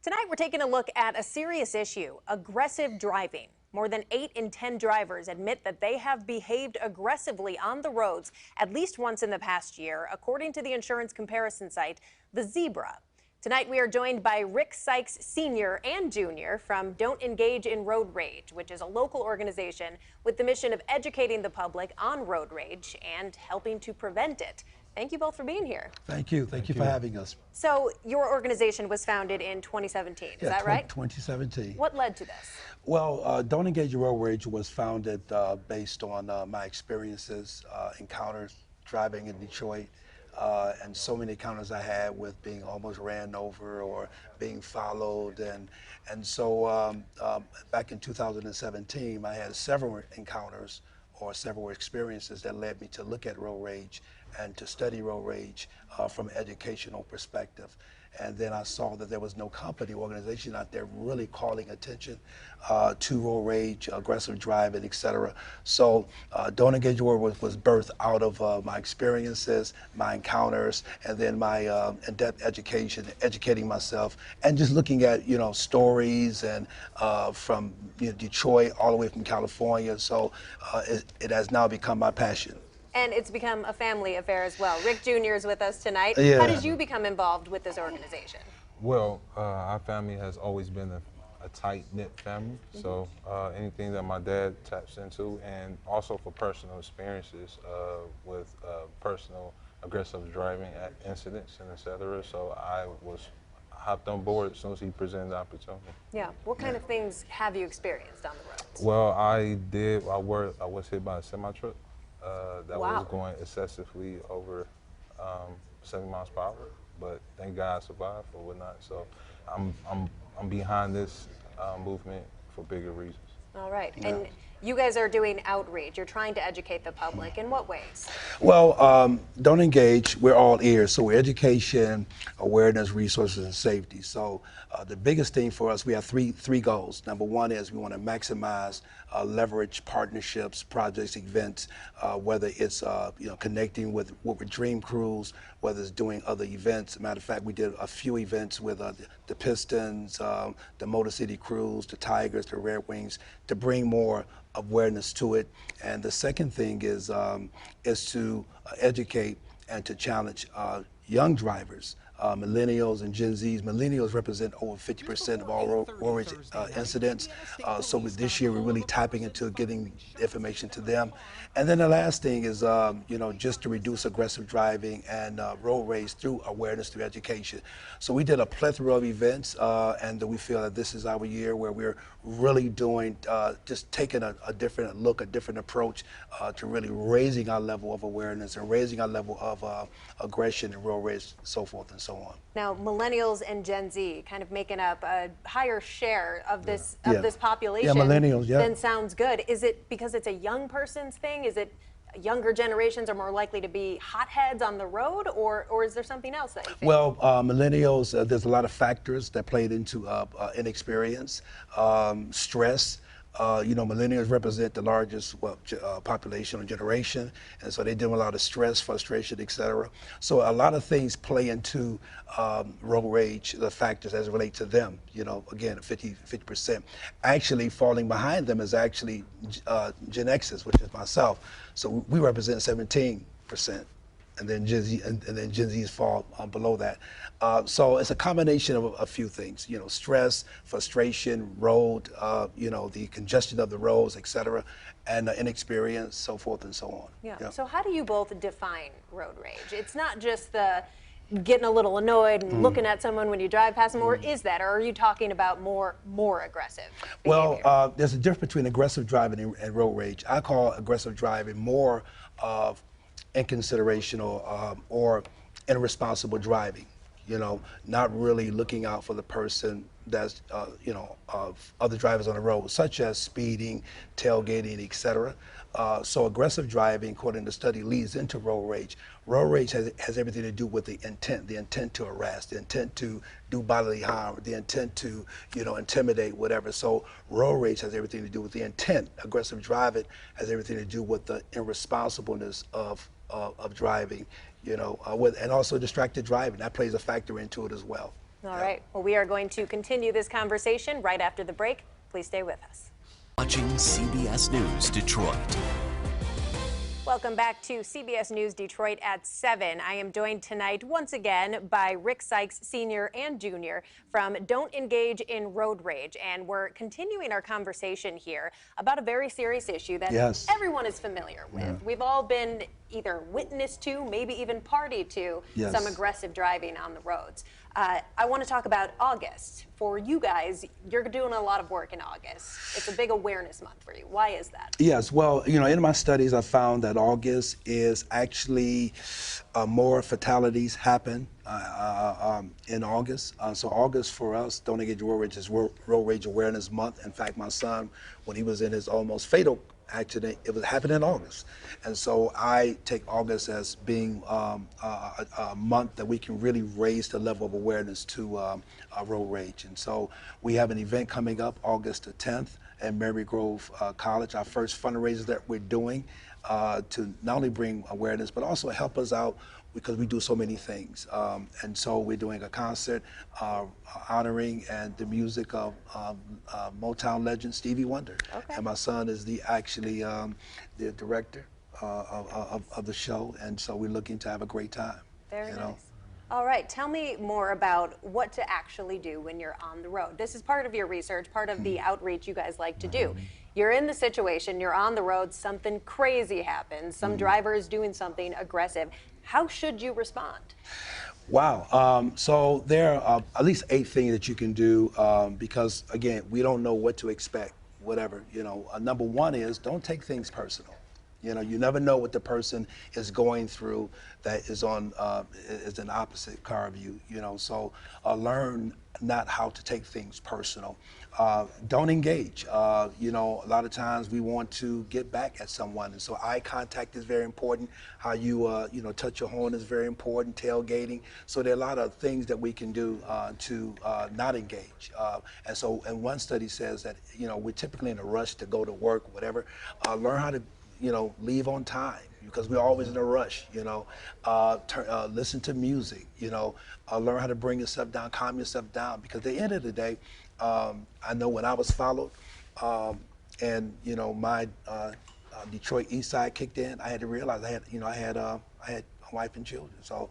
Tonight, we're taking a look at a serious issue, aggressive driving. More than 8 in 10 drivers admit that they have behaved aggressively on the roads at least once in the past year, according to the insurance comparison site, The Zebra. Tonight, we are joined by Rick Sykes Sr. and Jr. from Don't Engage in Road Rage, which is a local organization with the mission of educating the public on road rage and helping to prevent it. Thank you both for being here. Thank you. Thank you for having us. So your organization was founded in 2017, is that right? 2017. What led to this? Well, Don't Engage in Road Rage was founded based on my experiences, encounters driving in Detroit, and so many encounters I had with being almost ran over or being followed. And so back in 2017, I had several encounters or several experiences that led me to look at road rage and to study road rage from an educational perspective. And then I saw that there was no company, organization out there really calling attention to road rage, aggressive driving, etc. So Don't Engage Road was birthed out of my experiences, my encounters, and then my in-depth education, educating myself, and just looking at stories and from Detroit all the way from California. So it has now become my passion. And it's become a family affair as well. Rick Jr. is with us tonight. Yeah. How did you become involved with this organization? Well, our family has always been a tight-knit family, so anything that my dad taps into, and also for personal experiences with personal aggressive driving incidents and etc. So I hopped on board as soon as he presented the opportunity. Yeah. What kind of things have you experienced on the roads? Well, I was hit by a semi-truck that Wow. was going excessively over 70 miles per hour, but thank God I survived or whatnot. So I'm behind this movement for bigger reasons. All right. Yeah. And you guys are doing outreach. You're trying to educate the public. In what ways? Well, Don't Engage, we're all ears. So we're education, awareness, resources, and safety. So the biggest thing for us, we have three goals. Number one is we want to maximize leverage partnerships, projects, events, whether it's connecting with Dream Crews, whether it's doing other events. Matter of fact, we did a few events with the Pistons, the Motor City Crews, the Tigers, the Red Wings, to bring more awareness to it. And the second thing is to educate and to challenge young drivers, millennials and Gen Zs. Millennials represent over 50% of all road rage incidents. So this year we're really tapping into getting information to them. And then the last thing is, just to reduce aggressive driving and road rage through awareness, through education. So we did a plethora of events, and we feel that this is our year where we're really doing, just taking a different look, a different approach to really raising our level of awareness and raising our level of aggression and road rage, so forth and so on. Now, millennials and Gen Z kind of making up a higher share of this population. Yeah, millennials, yeah. Then sounds good. Is it because it's a young person's thing? Is it younger generations are more likely to be hotheads on the road, or is there something else that you think? Well, millennials, there's a lot of factors that played into inexperience, stress. Millennials represent the largest population or generation, and so they deal with a lot of stress, frustration, etc. So a lot of things play into road rage, the factors as it relate to them. Again, 50%. Actually, falling behind them is actually Gen X's, which is myself. So we represent 17%. And then Gen Z, and then Gen Z's fall below that. So it's a combination of a few things, stress, frustration, road, the congestion of the roads, et cetera, and inexperience, so forth and so on. Yeah. So how do you both define road rage? It's not just the getting a little annoyed and looking at someone when you drive past them, or is that, or are you talking about more aggressive behavior? Well, there's a difference between aggressive driving and road rage. I call aggressive driving more of inconsideration or irresponsible driving, not really looking out for the person that's, of other drivers on the road, such as speeding, tailgating, etc. So aggressive driving, according to the study, leads into road rage. Road rage has everything to do with the intent to harass, the intent to do bodily harm, the intent to, intimidate, whatever. So road rage has everything to do with the intent. Aggressive driving has everything to do with the irresponsibleness of driving, and also distracted driving. That plays a factor into it as well. All right. Well, we are going to continue this conversation right after the break. Please stay with us. Watching CBS News Detroit. Welcome back to CBS News Detroit at 7. I am joined tonight once again by Rick Sykes Sr. and Jr. from Don't Engage in Road Rage. And we're continuing our conversation here about a very serious issue that everyone is familiar with. We've all been either witness to, maybe even party to some aggressive driving on the roads. I want to talk about August. For you guys, you're doing a lot of work in August. It's a big awareness month for you. Why is that? Yes, well, you know, in my studies, I found that August is actually more fatalities happen in August. So August for us, Don't Engage in Road Rage, is Road Rage Awareness Month. In fact, my son, when he was in his almost fatal accident, it was happening in August. And so I take August as being a month that we can really raise the level of awareness to road rage. And so we have an event coming up August the 10th at Mary Grove College, our first fundraiser that we're doing to not only bring awareness, but also help us out because we do so many things. And so we're doing a concert honoring and the music of Motown legend Stevie Wonder. And my son is actually the director of the show, and so we're looking to have a great time. Very nice. All right, tell me more about what to actually do when you're on the road. This is part of your research, part of the outreach you guys like to do. You're in the situation, you're on the road, something crazy happens, some driver is doing something aggressive. How should you respond? Wow, so there are at least 8 things that you can do because, again, we don't know what to expect, whatever. You know, number 1 is don't take things personal. You know, you never know what the person is going through that is on is an opposite car of you. You know, so learn not how to take things personal. Don't engage. You know, a lot of times we want to get back at someone, and so eye contact is very important. How you you know, touch your horn is very important. Tailgating. So there are a lot of things that we can do to not engage. And so, and one study says that, you know, we're typically in a rush to go to work, whatever. Learn how to, you know, leave on time because we're always in a rush, you know. Listen to music, you know. Learn how to bring yourself down, calm yourself down, because at the end of the day, I know when I was followed and, you know, my Detroit East Side kicked in, I had to realize I had, you know, I had a wife and children. So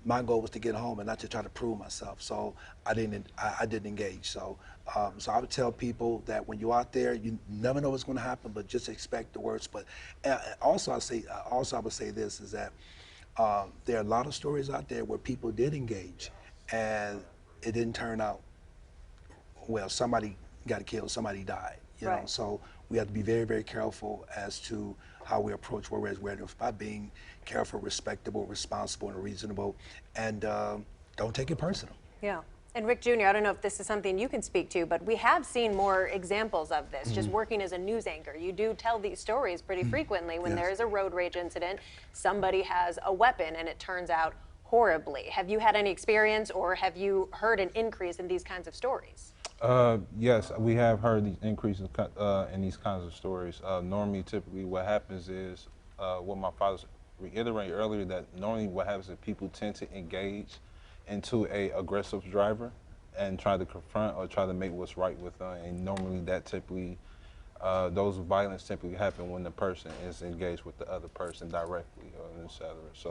my goal was to get home and not to try to prove myself. So I didn't engage. So so I would tell people that when you're out there, you never know what's going to happen, but just expect the worst. But also I would say this is that there are a lot of stories out there where people did engage and it didn't turn out well. Somebody got killed, somebody died. You know, so we have to be very, very careful as to how we approach road rage awareness by being careful, respectable, responsible, and reasonable, and don't take it personal. Yeah. And Rick Jr., I don't know if this is something you can speak to, but we have seen more examples of this, just working as a news anchor. You do tell these stories pretty frequently when there is a road rage incident, somebody has a weapon and it turns out horribly. Have you had any experience or have you heard an increase in these kinds of stories? Yes, we have heard these increases in these kinds of stories. Normally, typically what happens is, what my father reiterated earlier, that normally what happens is people tend to engage into a aggressive driver and try to confront or try to make what's right with them. And normally that typically, those violence typically happen when the person is engaged with the other person directly, or et cetera. So,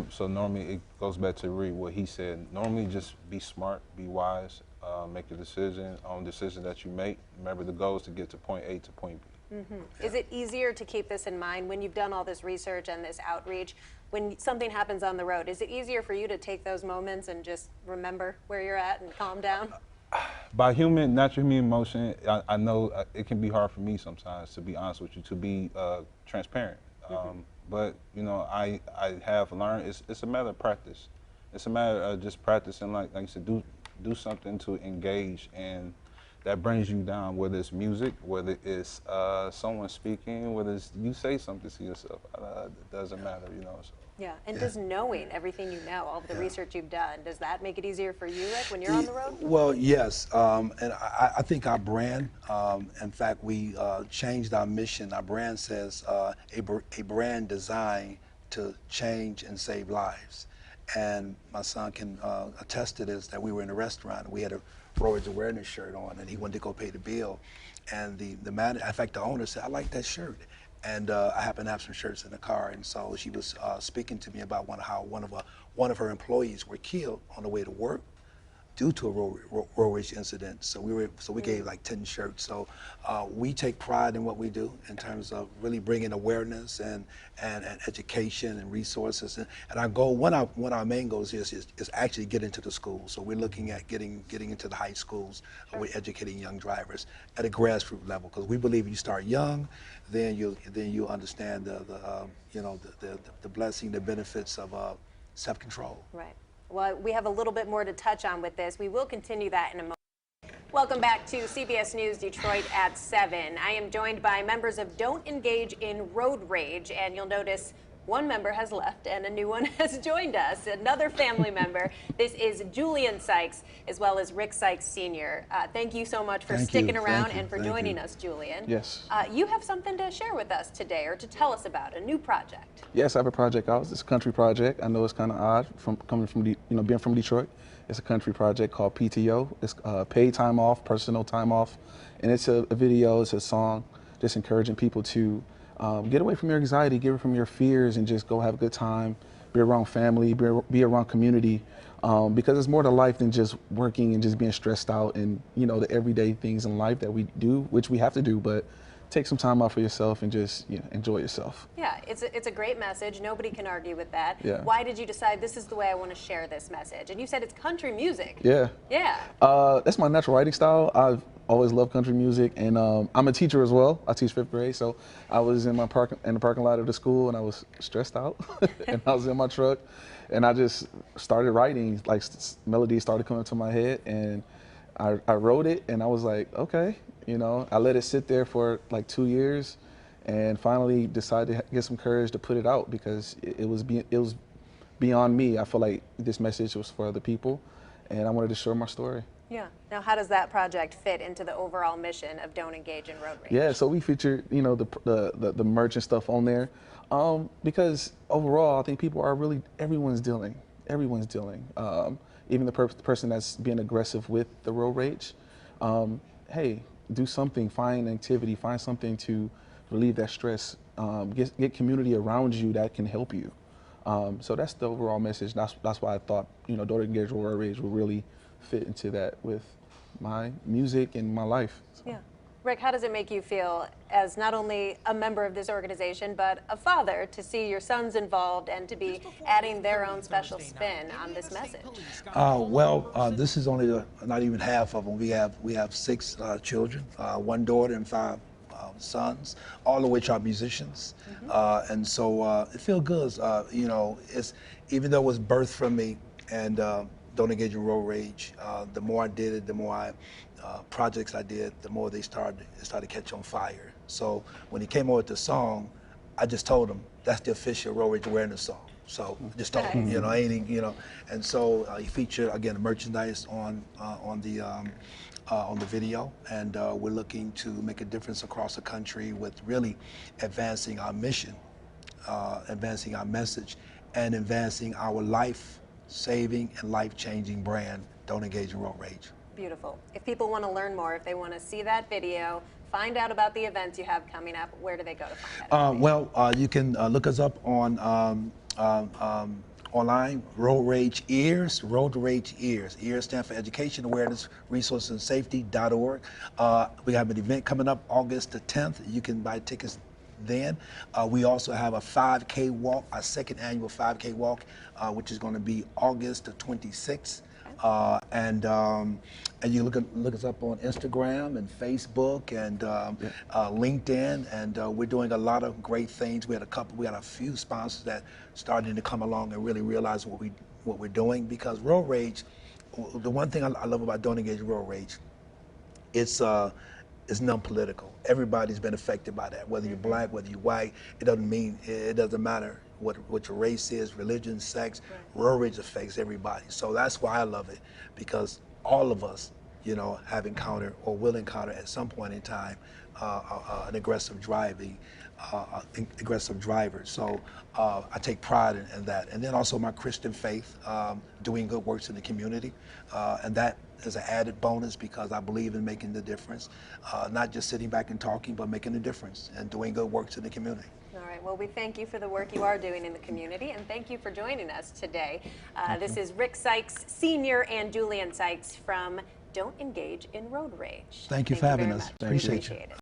so normally it goes back to Reed, what he said. Normally just be smart, be wise, make a decision on decision that you make. Remember, the goal is to get to point A to point B. Is it easier to keep this in mind when you've done all this research and this outreach? When something happens on the road, is it easier for you to take those moments and just remember where you're at and calm down? By natural human emotion, I know it can be hard for me sometimes, to be honest with you, to be transparent. But, you know, I have learned it's a matter of practice. It's a matter of just practicing, like you said, do something to engage, and that brings you down, whether it's music, whether it's someone speaking, whether it's you say something to yourself. It doesn't matter, you know. So. Yeah, and does knowing everything you know, all of the research you've done, does that make it easier for you, Rick, when you're on the road? Well, yes, and I think our brand, in fact, we changed our mission. Our brand says a brand designed to change and save lives. And my son can attest to this, that we were in a restaurant and we had a road rage awareness shirt on, and he wanted to go pay the bill. And the manager, in fact, the owner said, "I like that shirt." And I happen to have some shirts in the car, and so she was speaking to me about how one of her employees were killed on the way to work due to a road rage incident. So we gave like 10 shirts. So we take pride in what we do in terms of really bringing awareness and education and resources. And our goal, one of our main goals is actually get into the schools. So we're looking at getting into the high schools. Sure. We're educating young drivers at a grassroots level, because we believe if you start young, then you'll understand the blessing, the benefits of self-control. Right. Well, we have a little bit more to touch on with this. We will continue that in a moment. Welcome back to CBS News Detroit at 7. I am joined by members of Don't Engage in Road Rage, and you'll notice one member has left and a new one has joined us, another family member. This is Julian Sykes, as well as Rick Sykes Sr. Thank you so much for sticking around and for joining us, Julian. Yes. You have something to share with us today, or to tell us about, a new project. Yes, I have a project out. It's a country project. I know it's kind of odd coming from being from Detroit. It's a country project called PTO. It's paid time off, personal time off, and it's a video. It's a song, just encouraging people to get away from your anxiety, get away from your fears, and just go have a good time, be around family, be around community, because it's more to life than just working and just being stressed out and, the everyday things in life that we do, which we have to do, but take some time out for yourself and just enjoy yourself. Yeah, it's a great message. Nobody can argue with that. Yeah. Why did you decide this is the way I want to share this message? And you said it's country music. Yeah. Yeah. That's my natural writing style. I've always loved country music, and I'm a teacher as well. I teach 5th grade, so I was in the parking lot of the school, and I was stressed out, and I was in my truck, and I just started writing. Like, melodies started coming to my head, and I wrote it, and I was like, okay, I let it sit there for like 2 years, and finally decided to get some courage to put it out, because it was beyond me. I feel like this message was for other people, and I wanted to share my story. Yeah. Now, how does that project fit into the overall mission of Don't Engage in Road Rage? Yeah, so we featured, the merch and stuff on there, because overall, I think people are everyone's dealing. Even the person that's being aggressive with the road rage. Hey, do something, find an activity, find something to relieve that stress. Get community around you that can help you. So that's the overall message. That's why I thought, Don't Engage in Road Rage will really fit into that with my music and my life. So. Yeah. Rick, how does it make you feel as not only a member of this organization, but a father, to see your sons involved and to be adding their own special spin on this message? This is only not even half of them. We have 6 children, 1 daughter and 5 sons, all of which are musicians. Mm-hmm. And so it feels good. It's, even though it was birthed from me, and Don't Engage in Road Rage, the more I did it, the more projects I did, the more it started to catch on fire. So when he came over with the song, I just told him that's the official road rage awareness song. So I just told him, and so he featured again the merchandise on the video, and we're looking to make a difference across the country with really advancing our mission, advancing our message, and advancing our life-saving and life-changing brand, Don't Engage in Road Rage. Beautiful. If people want to learn more, if they want to see that video, find out about the events you have coming up, where do they go to find that? You can look us up on online, Road Rage Ears, Road Rage Ears. Ears stand for Education, Awareness, Resources, and Safety.org. We have an event coming up August the 10th. You can buy tickets then. We also have a 5K walk, our 2nd annual 5K walk, which is going to be August the 26th. And you look us up on Instagram and Facebook and LinkedIn, and we're doing a lot of great things. We had a few sponsors that started to come along and really realize what we're doing, because road rage, the one thing I love about Don't Engage in Road Rage, it's non-political. Everybody's been affected by that, whether you're black, whether you're white. It doesn't matter what your race is, religion, sex. Road rage affects everybody. So that's why I love it, because all of us have encountered or will encounter at some point in time an aggressive driver. So I take pride in that. And then also my Christian faith, doing good works in the community. And that is an added bonus because I believe in making the difference, not just sitting back and talking, but making a difference and doing good works in the community. All right. Well, we thank you for the work you are doing in the community, and thank you for joining us today. This is Rick Sykes Sr. and Julian Sykes from Don't Engage in Road Rage. Thank you for having very us. much. Appreciate you. Appreciate it.